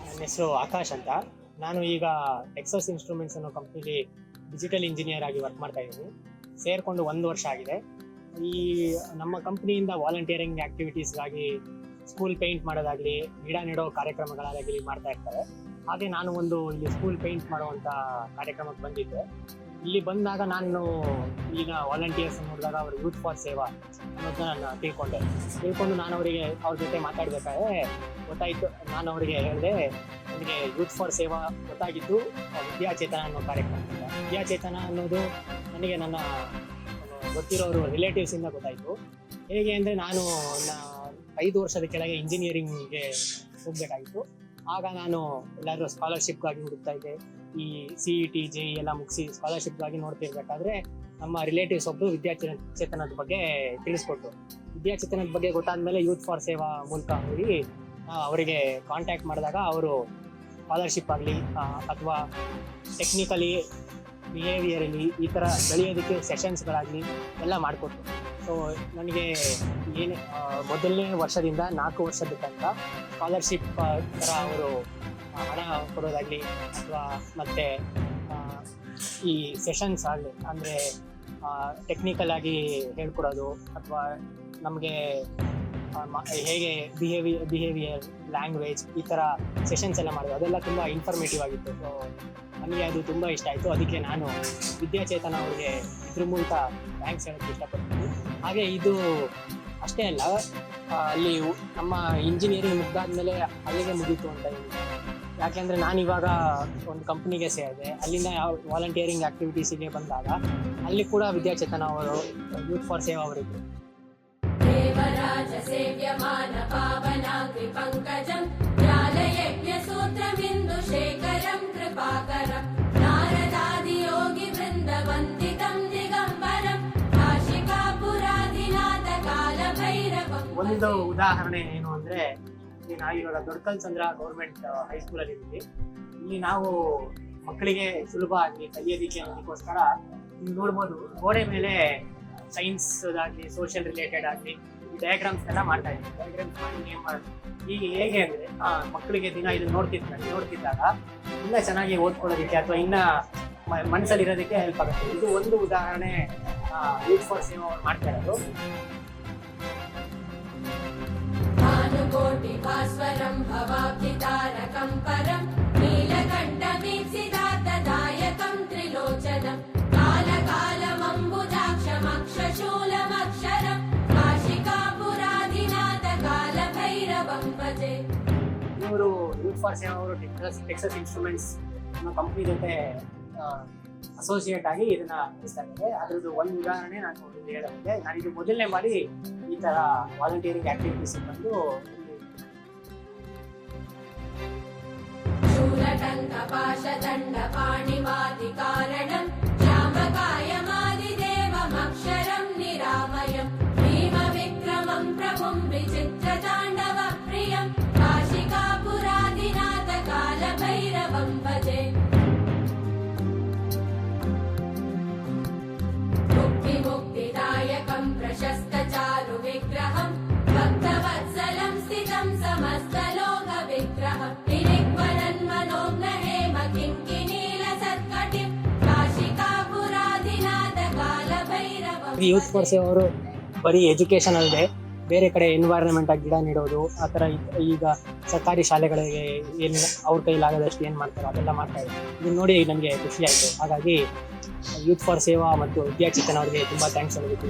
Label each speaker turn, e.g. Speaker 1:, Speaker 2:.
Speaker 1: ನನ್ನ ಹೆಸರು ಆಕಾಶ್ ಅಂತ. ನಾನು ಈಗ ಟೆಕ್ಸಸ್ ಇನ್ಸ್ಟ್ರೂಮೆಂಟ್ಸ್ ಅನ್ನೋ ಕಂಪ್ನಿಲಿ ಡಿಜಿಟಲ್ ಇಂಜಿನಿಯರ್ ಆಗಿ ವರ್ಕ್ ಮಾಡ್ತಾ ಇದ್ದೀನಿ. ಸೇರಿಕೊಂಡು 1 ವರ್ಷ ಆಗಿದೆ. ಈ ನಮ್ಮ ಕಂಪ್ನಿಯಿಂದ ವಾಲಂಟಿಯರಿಂಗ್ ಆಕ್ಟಿವಿಟೀಸ್ಗಾಗಿ ಸ್ಕೂಲ್ ಪೇಂಟ್ ಮಾಡೋದಾಗಲಿ, ಗಿಡ ನೆಡೋ ಕಾರ್ಯಕ್ರಮಗಳಾಗಲಿ ಮಾಡ್ತಾ ಇರ್ತಾರೆ. ಹಾಗೆ ನಾನು ಇಲ್ಲಿ ಸ್ಕೂಲ್ ಪೇಂಟ್ ಮಾಡುವಂಥ ಕಾರ್ಯಕ್ರಮಕ್ಕೆ ಬಂದಿದ್ದೆ. ಇಲ್ಲಿ ಬಂದಾಗ ನಾನು ಈಗ ವಾಲಂಟಿಯರ್ಸ್ ನೋಡಿದಾಗ ಅವರು ಯೂತ್ ಫಾರ್ ಸೇವಾ ಅನ್ನೋದನ್ನ ನಾನು ತಿಳ್ಕೊಂಡು ನಾನು ಅವ್ರ ಜೊತೆ ಮಾತಾಡಬೇಕಾದ್ರೆ ಗೊತ್ತಾಯಿತು. ನಾನು ಅವರಿಗೆ ಹೇಳಿದೆ, ನನಗೆ ಯೂತ್ ಫಾರ್ ಸೇವಾ ಗೊತ್ತಾಗಿದ್ದು ವಿದ್ಯಾಚೇತನ ಅನ್ನೋ ಕಾರ್ಯಕ್ರಮ. ವಿದ್ಯಾಚೇತನ ಅನ್ನೋದು ನನಗೆ ನನ್ನ ಗೊತ್ತಿರೋರು ರಿಲೇಟಿವ್ಸಿಂದ ಗೊತ್ತಾಯಿತು. ಹೇಗೆ ಅಂದರೆ ನಾನು 5 ವರ್ಷದ ಕೆಳಗೆ ಇಂಜಿನಿಯರಿಂಗ್ಗೆ ಹೋಗಬೇಕಾಗಿತ್ತು. ಆಗ ನಾನು ಎಲ್ಲಾದರೂ ಸ್ಕಾಲರ್ಶಿಪ್ಗಾಗಿ ಹುಡುಕ್ತಾ ಇದ್ದೆ. ಈ CET JEE ಎಲ್ಲ ಮುಗಿಸಿ ಸ್ಕಾಲರ್ಶಿಪ್ಗಾಗಿ ನೋಡ್ತಿರ್ಬೇಕಾದ್ರೆ ನಮ್ಮ ರಿಲೇಟಿವ್ಸ್ ಒಬ್ಬರು ವಿದ್ಯಾಚೇತನದ ಬಗ್ಗೆ ತಿಳಿಸ್ಕೊಟ್ರು. ವಿದ್ಯಾಚೇತನದ ಬಗ್ಗೆ ಗೊತ್ತಾದ್ಮೇಲೆ ಯೂತ್ ಫಾರ್ ಸೇವಾ ಮೂಲಕ ಹೋಗಿ ಅವರಿಗೆ ಕಾಂಟ್ಯಾಕ್ಟ್ ಮಾಡಿದಾಗ ಅವರು ಸ್ಕಾಲರ್ಶಿಪ್ ಆಗಲಿ ಅಥವಾ ಟೆಕ್ನಿಕಲಿ, ಬಿಹೇವಿಯರಲ್ಲಿ ಈ ಥರ ಬೆಳೆಯೋದಕ್ಕೆ ಸೆಷನ್ಸ್ಗಳಾಗಲಿ ಎಲ್ಲ ಮಾಡಿಕೊಟ್ರು. ಸೊ ನನಗೆ ಮೊದಲನೇ ವರ್ಷದಿಂದ 4 ವರ್ಷದ ತನಕ ಸ್ಕಾಲರ್ಶಿಪ್ ಥರ ಅವರು ಹಣ ಕೊಡೋದಾಗಲಿ ಅಥವಾ ಮತ್ತು ಈ ಸೆಷನ್ಸ್ ಆಗಲಿ, ಅಂದರೆ ಟೆಕ್ನಿಕಲ್ ಆಗಿ ಹೇಳ್ಕೊಡೋದು ಅಥವಾ ನಮಗೆ ಹೇಗೆ ಬಿಹೇವಿಯರ್, ಲ್ಯಾಂಗ್ವೇಜ್ ಈ ಥರ ಸೆಷನ್ಸ್ ಎಲ್ಲ ಮಾಡೋದು, ಅದೆಲ್ಲ ತುಂಬ ಇನ್ಫಾರ್ಮೇಟಿವ್ ಆಗಿತ್ತು. ಸೊ ನನಗೆ ಅದು ತುಂಬ ಇಷ್ಟ ಆಯಿತು. ಅದಕ್ಕೆ ನಾನು ವಿದ್ಯಾಚೇತನ ಅವ್ರಿಗೆ ಇದ್ರ ಮೂಲಕ ಥ್ಯಾಂಕ್ಸ್ ಹೇಳೋಕ್ಕೆ ಇಷ್ಟಪಡ್ತೀನಿ. ಹಾಗೆ ಇದು ಅಷ್ಟೇ ಅಲ್ಲ, ಅಲ್ಲಿ ನಮ್ಮ ಇಂಜಿನಿಯರಿಂಗ್ ಮುಗ್ದಾದ್ಮೇಲೆ ಅಲ್ಲಿಗೆ ಮುಗೀತು ಅಂತ ಹೇಳಿ. ಯಾಕೆಂದರೆ ನಾನಿವಾಗ ಒಂದು ಕಂಪ್ನಿಗೆ ಸೇರಿದೆ. ಅಲ್ಲಿಂದ ವಾಲಂಟಿಯರಿಂಗ್ ಆ್ಯಕ್ಟಿವಿಟೀಸಿಗೆ ಬಂದಾಗ ಅಲ್ಲಿ ಕೂಡ ವಿದ್ಯಾಚೇತನ ಅವರು ಯೂತ್ ಫಾರ್ ಸೇವಾ ಅವರಿದ್ದರು.
Speaker 2: ದೇವರಾಜ ಸೇವ್ಯಮಾನ ಪಾವನಾಗ್ರಿ ಪಂಕಜಂ ಜ್ಞಾನಯಜ್ಞ ಸೂತ್ರಮಿಂದು ಶೇಖರಂ ಕೃಪಾಕರಂ ನಾರದಾದಿ ಯೋಗಿ ವೃಂದ ವಂದಿತಂ ದಿಗಂಬರಂ ಕಾಶಿಕಾಪುರಾಧಿನಾಥ ಕಾಲ ಭೈರವಂ.
Speaker 1: ಒಂದು ಉದಾಹರಣೆ ಏನು ಅಂದರೆ, ನಾವಿವಾಗ ದೊಡ್ಡಕಲ್ಸಂದ್ರ ಗೌರ್ಮೆಂಟ್ ಹೈಸ್ಕೂಲಲ್ಲಿ ಇದ್ದೀವಿ. ಇಲ್ಲಿ ನಾವು ಮಕ್ಕಳಿಗೆ ಸುಲಭ ಆಗಿ ಕಲಿಯೋದಕ್ಕೆ ಅನ್ನೋದಕ್ಕೋಸ್ಕರ ನೋಡ್ಬೋದು, ಗೋಡೆ ಮೇಲೆ ಸೈನ್ಸ್ ಆಗಲಿ, ಸೋಷಿಯಲ್ ರಿಲೇಟೆಡ್ ಆಗಲಿ ಡಯಾಗ್ರಾಮ್ಸ್ ಎಲ್ಲ ಮಾಡ್ತಾ ಇದ್ದೀವಿ. ಡಯಾಗ್ರಾಮ್ಸ್ ಮಾಡಿ ಏನು ಮಾಡೋದು ಈಗ ಹೇಗೆ ಅಂದರೆ, ಮಕ್ಕಳಿಗೆ ದಿನ ಇದನ್ನು ನೋಡ್ತಿದ್ದಾಗ ಇನ್ನೂ ಚೆನ್ನಾಗಿ ಓದ್ಕೊಳ್ಳೋದಕ್ಕೆ ಅಥವಾ ಇನ್ನೂ ಮನಸ್ಸಲ್ಲಿ ಇರೋದಕ್ಕೆ ಹೆಲ್ಪ್ ಆಗುತ್ತೆ. ಇದು ಒಂದು ಉದಾಹರಣೆ ಯೂತ್ ಫಾರ್ ಸೇವಾ ಅವ್ರು ಮಾಡ್ತಾ ಇರೋದು.
Speaker 2: ಭಾನುಕೋಟಿ ಭಾಸ್ವರಂ ಭವಾಬ್ಧಿತಾರಕಂ ಪರಂ ನೀಲಕಂಠಮೀಪ್ಸಿದಾತದಾಯಕಂ ತ್ರಿಲೋಚನಂ ಕಾಲಕಾಲಮಂಬುಜಾಕ್ಷಮಕ್ಷಶೂಲಮಕ್ಷರಂ ಕಾಶಿಕಾಪುರಾಧಿನಾಥ ಕಾಲ ಭೈರವಂ ಭಜೆ.
Speaker 1: ಇವರು ಯೂತ್ ಫಾರ್ ಸೇವಾ ಅವರು ಟೆಕ್ಸಸ್ ಇನ್ಸ್ಟ್ರೂಮೆಂಟ್ಸ್ ಅನ್ನೋ ಕಂಪ್ನಿ ಜೊತೆ ಅಸೋಸಿಯೇಟ್ ಆಗಿ ಇದನ್ನ ನಡೆಸ್ತಾ ಇದ್ದಾರೆ. ಅದ್ರದ್ದು ಒಂದು ಉದಾಹರಣೆ ನಾನು ಹೇಳೋಕ್ಕೆ, ನಾನಿದು ಮೊದಲನೇ ಬಾರಿ ಈ ತರ ವಾಲಂಟಿಯರಿಂಗ್ ಆಕ್ಟಿವಿಟೀಸ್ ಬಂದು
Speaker 2: ಶೂಲಟಂಕ ಪಾಶದಂಡ ಪಾಣಿವಾದಿ ಕಾರಣಂ ಶ್ಯಾಮಕಾಯಮಾದಿದೇವಮಕ್ಷರಂ ನಿರಾಮಯಂ ಭೀಮ ವಿಕ್ರಮಂ ಪ್ರಭುಂ ವಿಚಿತ್ರತಾಂಡವ ಪ್ರಿಯಂ ಕಾಶಿಕಾಪುರಾಧಿನಾಥ ಕಾಲ ಭೈರವಂ ಭಜೆ. ಮುಕ್ತಿದಾಯಕಂ ಪ್ರಶಸ್ತ ಚಾರು ವಿಗ್ರಹಂ ಭಕ್ತವತ್ಸಲಂ ಸ್ಥಿತಂ ಸಮಸ್ತ ಲೋಕ ವಿಗ್ರಹಂ ನಿರಿಕ್ವರನ್ಮನೋಜ್ಞ ಹೇಮ ಕಿಂಕಿನೀಲ ಸತ್ಕಟಿಂ ಕಾಶಿಕಾಪುರಾಧಿನಾಥ ಕಾಲ ಭೈರವಂ.
Speaker 1: ಯೂತ್ ಫಾರ್ ಸೇವಾ ಅವರು ಬರೀ ಎಜುಕೇಶನ್ ಅಲ್ಲದೆ ಬೇರೆ ಕಡೆ ಎನ್ವೈರನ್ಮೆಂಟ್ ಆಗಿ ಗಿಡ ನೆಡೋದು, ಆ ಥರ ಈಗ ಸರ್ಕಾರಿ ಶಾಲೆಗಳಿಗೆ ಏನು ಅವ್ರ ಕೈಲಾಗದಷ್ಟು ಏನು ಮಾಡ್ತಾರೋ ಅದೆಲ್ಲ ಮಾಡ್ತಾ ಇದ್ದಾರೆ. ಇದನ್ನ ನೋಡಿ ನನಗೆ ಖುಷಿ ಆಯಿತು. ಹಾಗಾಗಿ ಯೂತ್ ಫಾರ್ ಸೇವಾ ಮತ್ತು ವಿದ್ಯಾಚೇತನ ಅವರಿಗೆ ತುಂಬ ಥ್ಯಾಂಕ್ಸ್ ಹೇಳಬೇಕು.